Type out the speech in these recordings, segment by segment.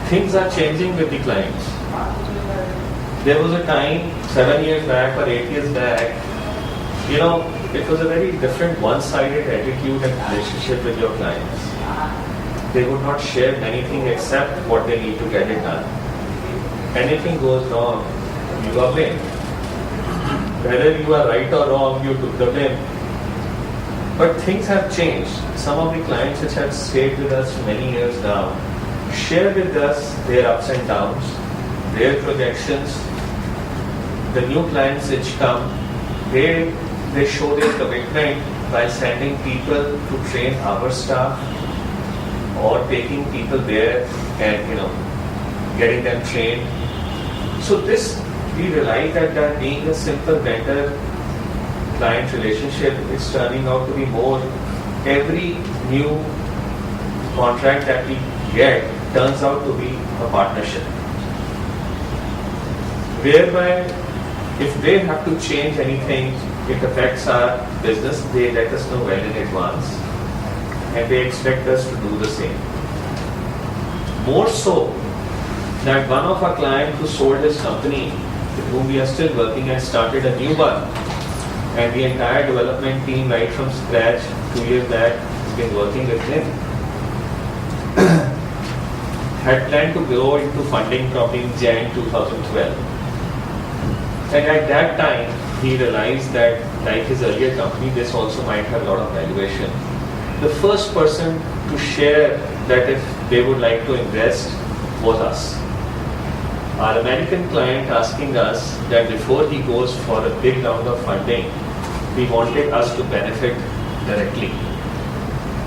things are changing with the clients. There was a time 7 years back or 8 years back, it was a very different one-sided attitude and relationship with your clients. They would not share anything except what they need to get it done. Anything goes wrong, you are blamed. Whether you are right or wrong, you took the blame. But things have changed. Some of the clients which have stayed with us many years now share with us their ups and downs, their projections. The new clients which come, they show their commitment by sending people to train our staff or taking people there and getting them trained. So this, we realize that being a simple vendor-client relationship is turning out to be more. Every new contract that we get turns out to be a partnership, whereby if they have to change anything, it affects our business, they let us know well in advance and they expect us to do the same. More so that one of our clients who sold his company, with whom we are still working, and started a new one, and the entire development team right from scratch 2 years back has been working with him, had planned to go into funding probably in Jan 2012. And at that time, he realized that, like his earlier company, this also might have a lot of valuation. The first person to share that if they would like to invest was us. Our American client asking us that before he goes for a big round of funding, he wanted us to benefit directly.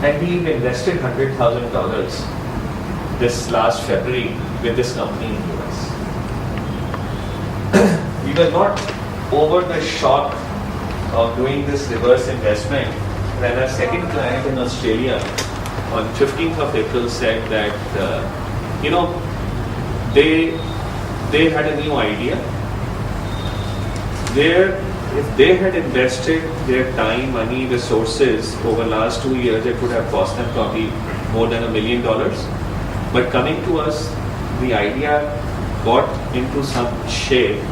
And we invested $100,000 this last February with this company in the US. We were not over the shock of doing this reverse investment when our second client in Australia on 15th of April said that, they had a new idea where if they had invested their time, money, resources over the last 2 years, it would have cost them probably more than $1 million. But coming to us, the idea got into some shape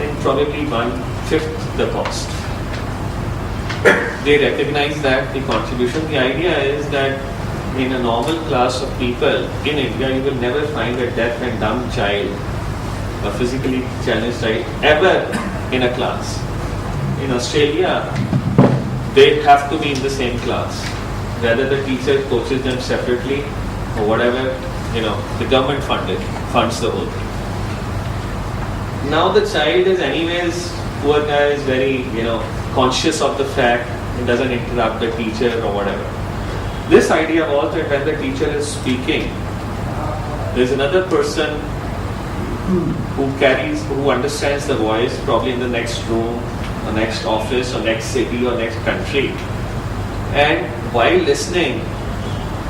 in probably 1/5 the cost. They recognize that the contribution, the idea is that in a normal class of people in India, you will never find a deaf and dumb child, a physically challenged child, ever in a class. In Australia, they have to be in the same class. Whether the teacher coaches them separately or whatever, the government funds the whole thing. Now the child is anyways, poor guy is very, conscious of the fact, it doesn't interrupt the teacher or whatever. This idea was that when the teacher is speaking, there's another person who understands the voice, probably in the next room, or next office, or next city, or next country. And while listening,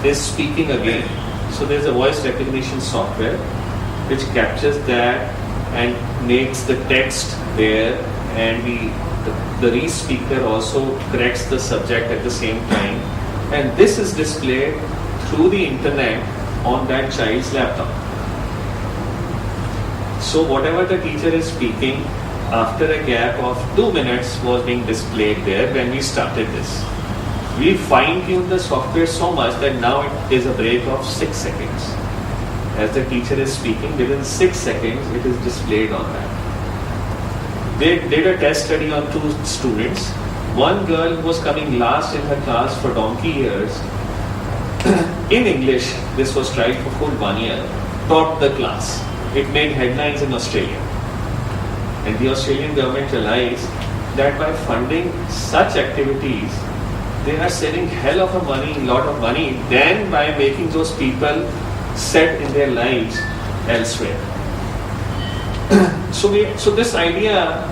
is speaking again. So there's a voice recognition software which captures that and makes the text there, and the re-speaker also corrects the subject at the same time. And this is displayed through the internet on that child's laptop. So whatever the teacher is speaking, after a gap of 2 minutes was being displayed there when we started this. We fine-tuned the software so much that now it is a break of 6 seconds. As the teacher is speaking, within 6 seconds it is displayed on that. They did a test study on 2 students. One girl who was coming last in her class for donkey years, in English, this was tried for full 1 year, topped the class. It made headlines in Australia. And the Australian government realized that by funding such activities, they are saving lot of money, than by making those people set in their lives elsewhere. So this idea,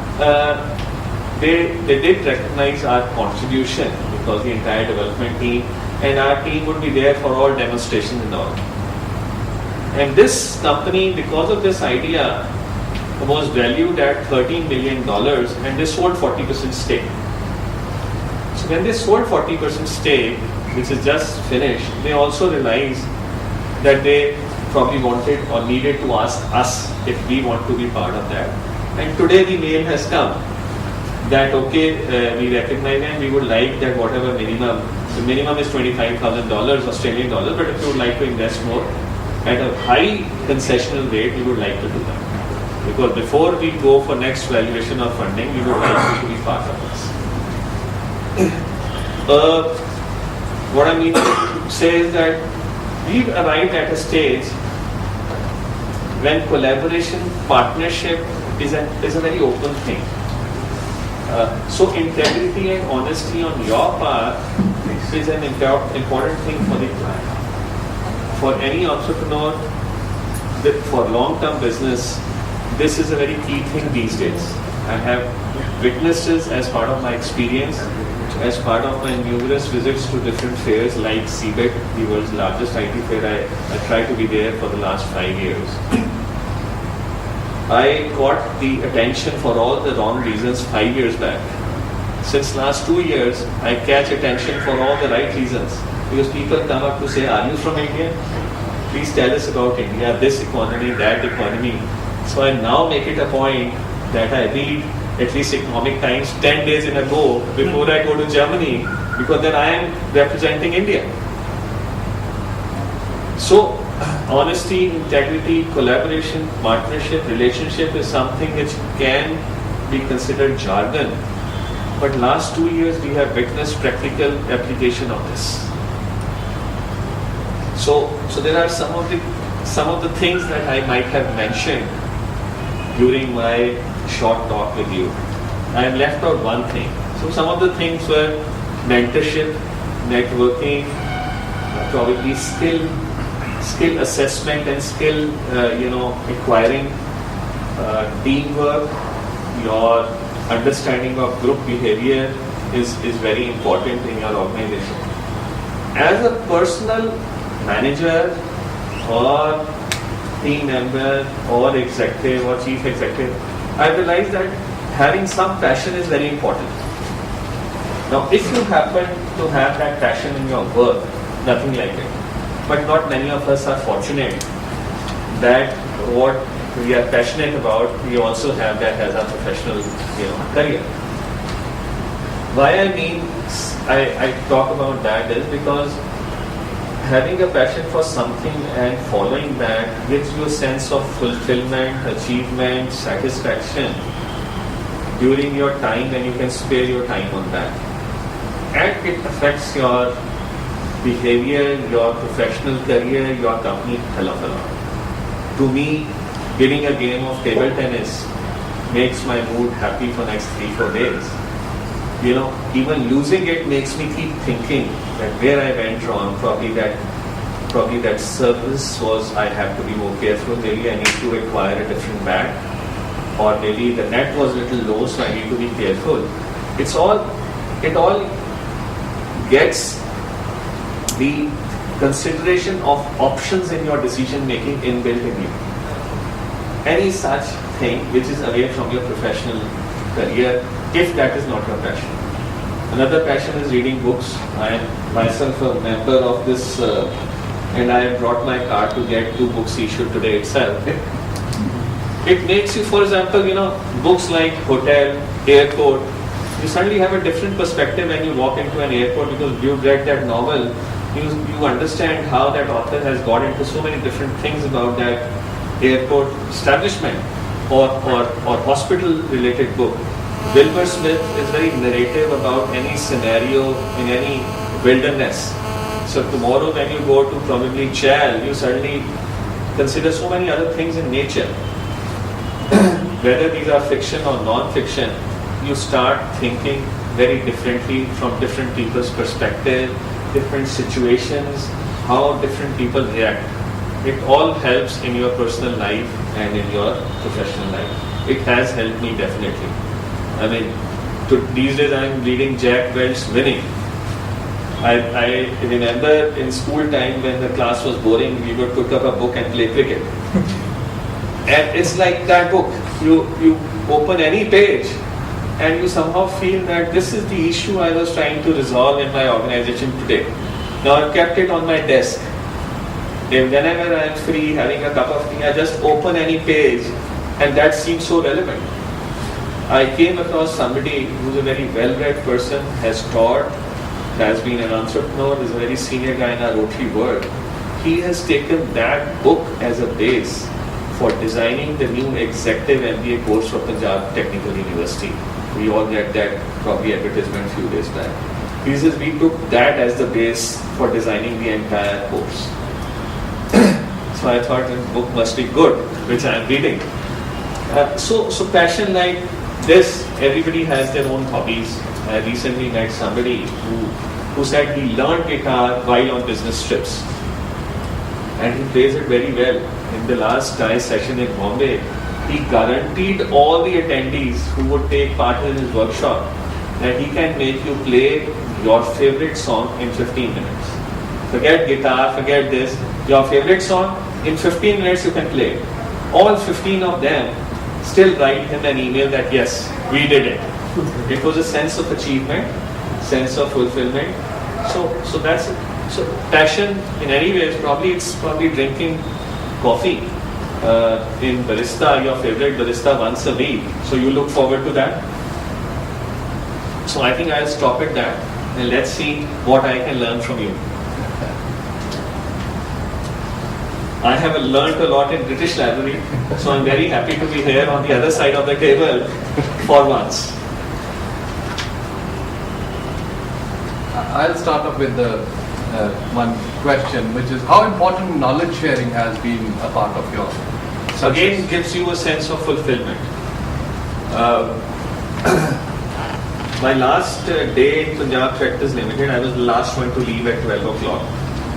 they did recognize our contribution, because the entire development team and our team would be there for all demonstrations and all. And this company, because of this idea, was valued at $13 million, and they sold 40% stake. So when they sold 40% stake, which is just finished, they also realized that they probably wanted or needed to ask us if we want to be part of that. And today the mail has come that okay, we recognize and we would like that whatever minimum, the minimum is $25,000 Australian dollars, but if you would like to invest more at a high concessional rate, we would like to do that. Because before we go for next valuation of funding, we would like you to be part of this. What I mean to say is that we've arrived at a stage when collaboration, partnership is a very open thing. So integrity and honesty on your part is an important thing for the client. For any entrepreneur, for long-term business, this is a very key thing these days. I have witnessed this as part of my experience, as part of my numerous visits to different fairs like CBIT, the world's largest IT fair. I try to be there for the last 5 years. I got the attention for all the wrong reasons 5 years back. Since last 2 years, I catch attention for all the right reasons. Because people come up to say, are you from India? Please tell us about India, this economy, that economy. So I now make it a point that I read at least Economic Times 10 days in a row before I go to Germany, because then I am representing India. So honesty, integrity, collaboration, partnership, relationship is something which can be considered jargon. But last 2 years we have witnessed practical application of this. So there are some of the things that I might have mentioned during my short talk with you. I have left out one thing. So some of the things were mentorship, networking, probably skill assessment and skill acquiring, teamwork, your understanding of group behavior is very important in your organization. As a personal manager or team member or executive or chief executive, I realized that having some passion is very important. Now, if you happen to have that passion in your work, nothing like it. But not many of us are fortunate that what we are passionate about, we also have that as our professional career. Why I talk about that is because having a passion for something and following that gives you a sense of fulfillment, achievement, satisfaction during your time when you can spare your time on that. And it affects your behavior, your professional career, your company hell of a lot. To me, winning a game of table tennis makes my mood happy for next 3-4 days. Even losing it makes me keep thinking that where I went wrong, probably that service was, I have to be more careful, maybe I need to acquire a different bat, or maybe the net was a little low, so I need to be careful. It all gets the consideration of options in your decision making inbuilt in you. Any such thing which is away from your professional career, if that is not your passion. Another passion is reading books. I am myself a member of this and I have brought my card to get 2 books issued today itself. It makes you, for example, books like hotel, airport, you suddenly have a different perspective when you walk into an airport because you've read that novel. You understand how that author has got into so many different things about that airport establishment or hospital related book. Wilbur Smith is very narrative about any scenario in any wilderness. So tomorrow when you go to probably Chal, you suddenly consider so many other things in nature. Whether these are fiction or non-fiction, you start thinking very differently from different people's perspective, different situations, how different people react. It all helps in your personal life and in your professional life. It has helped me definitely. I mean, these days I am reading Jack Welch's Winning. I remember in school time when the class was boring, we would pick up a book and play cricket. And it's like that book. You open any page and you somehow feel that this is the issue I was trying to resolve in my organization today. Now I've kept it on my desk. Whenever I'm free, having a cup of tea, I just open any page, and that seems so relevant. I came across somebody who's a very well-read person, has taught, has been an entrepreneur, is a very senior guy in our Rotary world. He has taken that book as a base for designing the new executive MBA course for Punjab Technical University. We all get that probably advertisement a few days back. He says we took that as the base for designing the entire course. So I thought this book must be good, which I am reading. So passion like this, everybody has their own hobbies. I recently met somebody who said he learned guitar while on business trips. And he plays it very well. In the last guy session in Bombay, he guaranteed all the attendees who would take part in his workshop that he can make you play your favorite song in 15 minutes. Forget guitar, forget this. Your favorite song, in 15 minutes you can play it. All 15 of them still write him an email that yes, we did it. It was a sense of achievement, sense of fulfillment. So that's it. So passion in any way is probably drinking coffee in barista, your favorite barista once a week. So you look forward to that. So I think I'll stop at that and let's see what I can learn from you. I have learned a lot in British Library, so I'm very happy to be here on the other side of the table for once. I'll start off with the one question, which is how important knowledge sharing has been a part of your success? Again, gives you a sense of fulfillment. My last day in Punjab Tractors Limited, I was the last one to leave at 12 o'clock.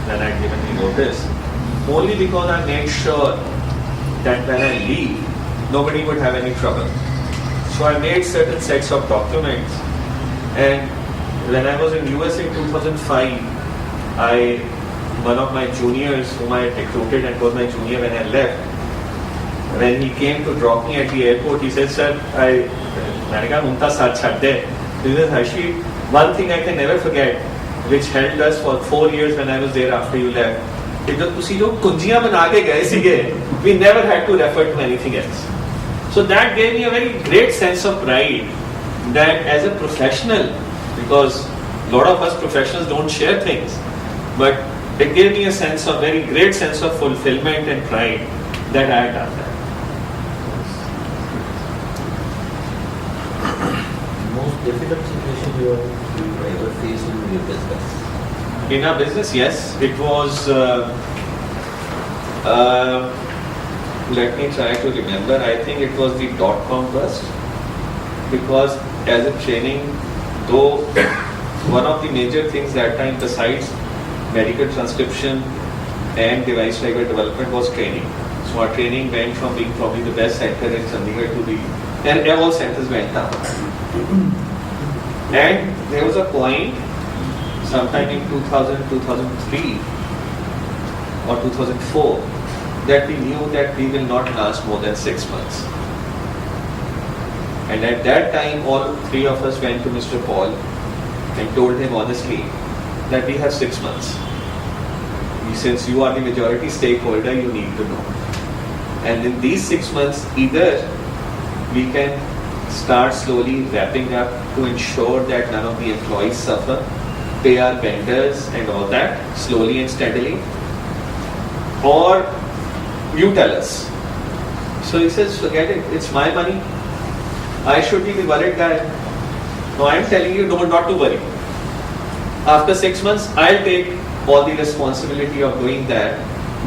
Then I'd given me notice. Only because I made sure that when I leave, nobody would have any trouble. So I made certain sets of documents, and when I was in US in 2005, one of my juniors whom I recruited and was my junior when I left, when he came to drop me at the airport, he said, "Sir, he says, Harshi, one thing I can never forget, which helped us for 4 years when I was there after you left, is that ਤੁਸੀਂ ਜੋ ਕੁੰਜੀਆਂ ਬਣਾ ਕੇ ਗਏ ਸੀਗੇ, we never had to refer to anything else." So that gave me a very great sense of pride that as a professional, because a lot of us professionals don't share things, but it gave me a very great sense of fulfillment and pride that I had done that. Most difficult situation you ever faced in your business? In our business, yes, it was. Let me try to remember. I think it was the .com burst, because as a training, though one of the major things that time, besides medical transcription and device driver development, was training. So our training went from being probably the best center in Chandigarh and all centers went down. And there was a point, sometime in 2000, 2003 or 2004, that we knew that we will not last more than 6 months. And at that time, all three of us went to Mr. Paul and told him honestly that we have 6 months. Since you are the majority stakeholder, you need to know. And in these 6 months, either we can start slowly wrapping up to ensure that none of the employees suffer, pay our vendors and all that slowly and steadily, or you tell us. So he says, forget it, it's my money. I should be the worried guy. No, I'm telling you not to worry. After 6 months, I'll take all the responsibility of doing that.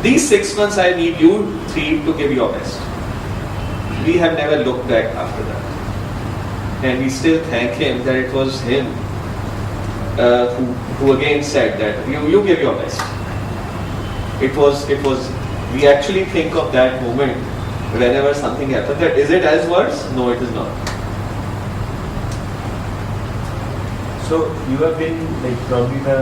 These 6 months, I need you three to give your best. We have never looked back after that. And we still thank him that it was him who again said that you give your best. It was, we actually think of that moment whenever something happens, that is it as worse? No, it is not. So you have been like probably the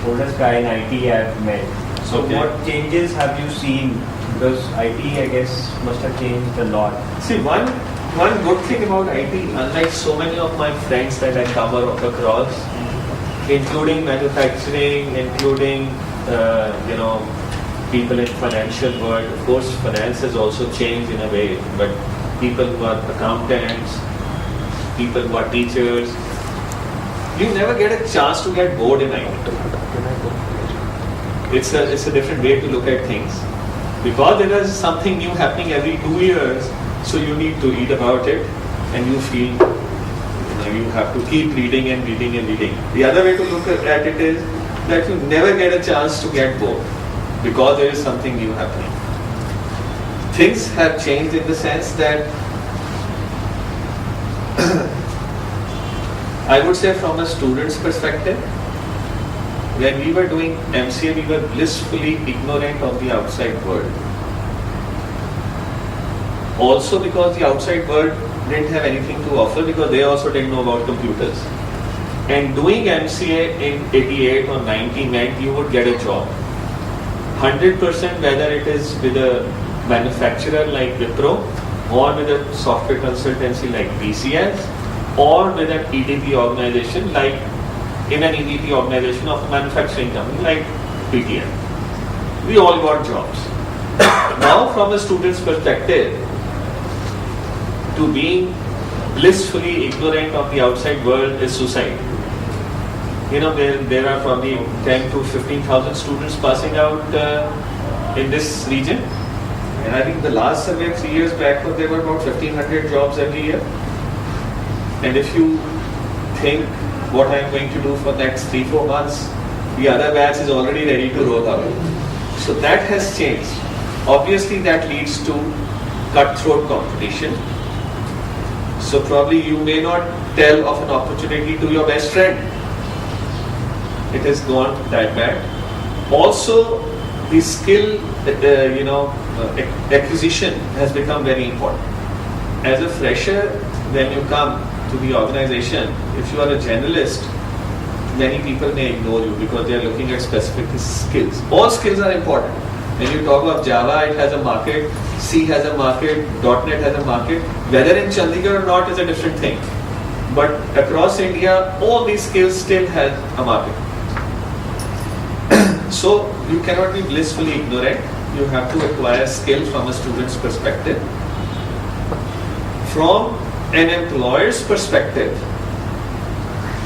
oldest guy in IT I've met. So Okay. what changes have you seen? Because IT, I guess, must have changed a lot. See, one good thing about IT, unlike so many of my friends that I cover across, including manufacturing, including people in financial world. Of course, finance has also changed in a way, but people who are accountants, people who are teachers, you never get a chance to get bored in IT. It's a different way to look at things. Because there is something new happening every 2 years, so you need to read about it, and you feel you have to keep reading and reading and reading. The other way to look at it is that you never get a chance to get bored because there is something new happening. Things have changed in the sense that I would say from a student's perspective, when we were doing MCA, we were blissfully ignorant of the outside world. Also because the outside world didn't have anything to offer because they also didn't know about computers. And doing MCA in 88 or 90 meant you would get a job. 100% whether it is with a manufacturer like Wipro or with a software consultancy like TCS or with an EDP organization like in an EDP organization of a manufacturing company like PTM. We all got jobs. Now from a student's perspective, to being blissfully ignorant of the outside world is suicide. There are probably 10 to 15,000 students passing out in this region. And I think the last survey 3 years back, there were about 1,500 jobs every year. And if you think what I am going to do for next 3-4 months, the other batch is already ready to roll out. So that has changed. Obviously that leads to cutthroat competition. So probably you may not tell of an opportunity to your best friend. It has gone that bad. Also, the skill, acquisition has become very important. As a fresher, when you come to the organization, if you are a generalist, many people may ignore you because they are looking at specific skills. All skills are important. When you talk of Java, it has a market, C has a market, .NET has a market. Whether in Chandigarh or not is a different thing. But across India, all these skills still have a market. So you cannot be blissfully ignorant. You have to acquire skill from a student's perspective. From an employer's perspective,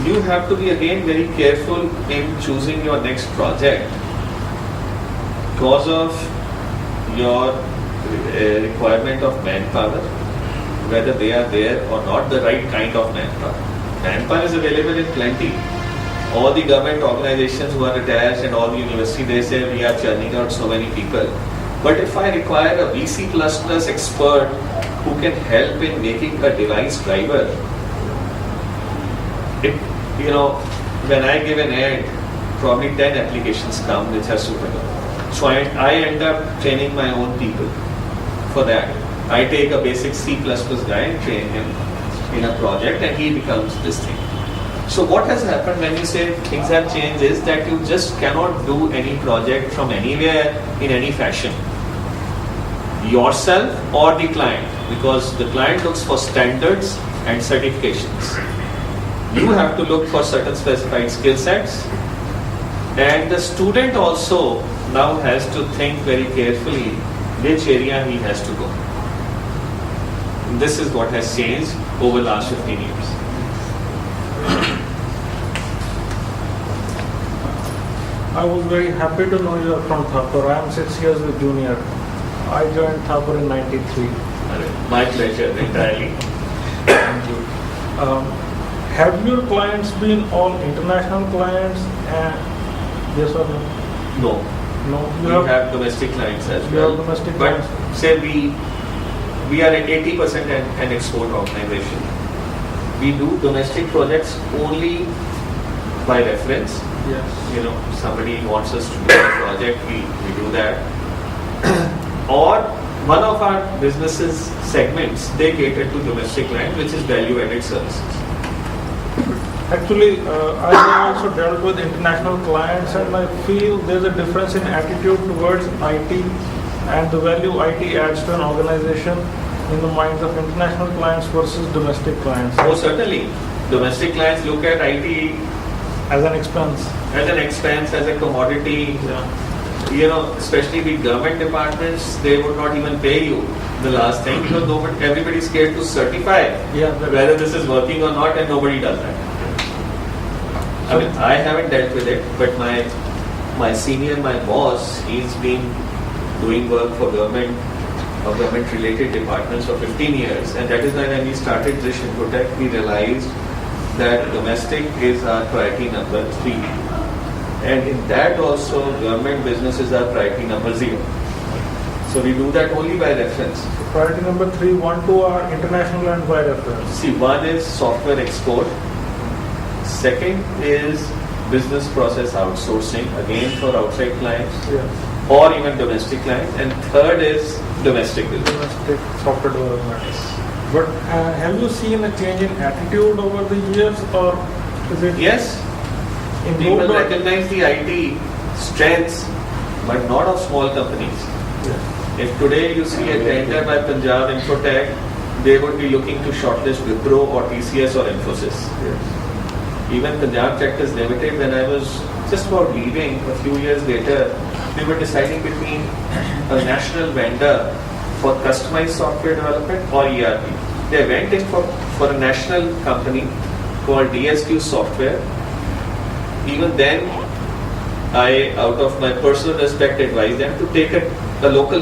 you have to be again very careful in choosing your next project because of your requirement of manpower, whether they are there or not, the right kind of manpower. Manpower is available in plenty. All the government organizations who are attached and all the university, they say we are churning out so many people. But if I require a VC++ expert who can help in making a device driver, when I give an ad, probably 10 applications come which are suitable. So I end up training my own people for that. I take a basic C++ guy and train him in a project and he becomes this thing. So what has happened when you say things have changed is that you just cannot do any project from anywhere in any fashion. Yourself or the client, because the client looks for standards and certifications. You have to look for certain specified skill sets, and the student also now has to think very carefully which area he has to go. This is what has changed over the last 15 years. I was very happy to know you are from Thapur. I am 6 years with Junior. I joined Thapur in '93. My pleasure, entirely. Thank you. Have your clients been all international clients? Yes or no? No. No. We have domestic clients as You well. have domestic But clients. say we are at 80% an export organization. We do domestic projects only by reference. Yes. Somebody wants us to do a project, we do that. Or one of our businesses segments, they cater to domestic clients, which is value-added services. Actually, I have also dealt with international clients, and I feel there's a difference in attitude towards IT and the value IT adds to an organization in the minds of international clients versus domestic clients. Oh, certainly. Domestic clients look at IT As an expense. as an expense, as a commodity. Yeah. you know, especially the government departments, they would not even pay you the last thing because everybody's scared to certify Yeah, whether this is working or not, and nobody does that. I mean, I haven't dealt with it, but my senior, my boss, he's been doing work for government or government-related departments for 15 years, and that is why when we started this Infotech, we realized that domestic is our priority number 3. And in that also, government businesses are priority number 0. So we do that only by reference. Priority number 3, 1, 2 are international and by reference. See, one is software export. Second is business process outsourcing, again for outside clients Yeah. or even domestic clients. And third is domestic business. Domestic software development. But have you seen a change in attitude over the years, or is it? Yes, In people both the- recognize the IT strengths, but not of small companies. Yeah. If today you see a tender by Punjab Infotech, they would be looking to shortlist Wipro or TCS or Infosys. Yes. Even Punjab Tractors Limited, when I was just about leaving a few years later, we were deciding between a national vendor for customized software development or ERP. They went in for a national company called DSQ Software. Even then, I, out of my personal respect, advised them to take a local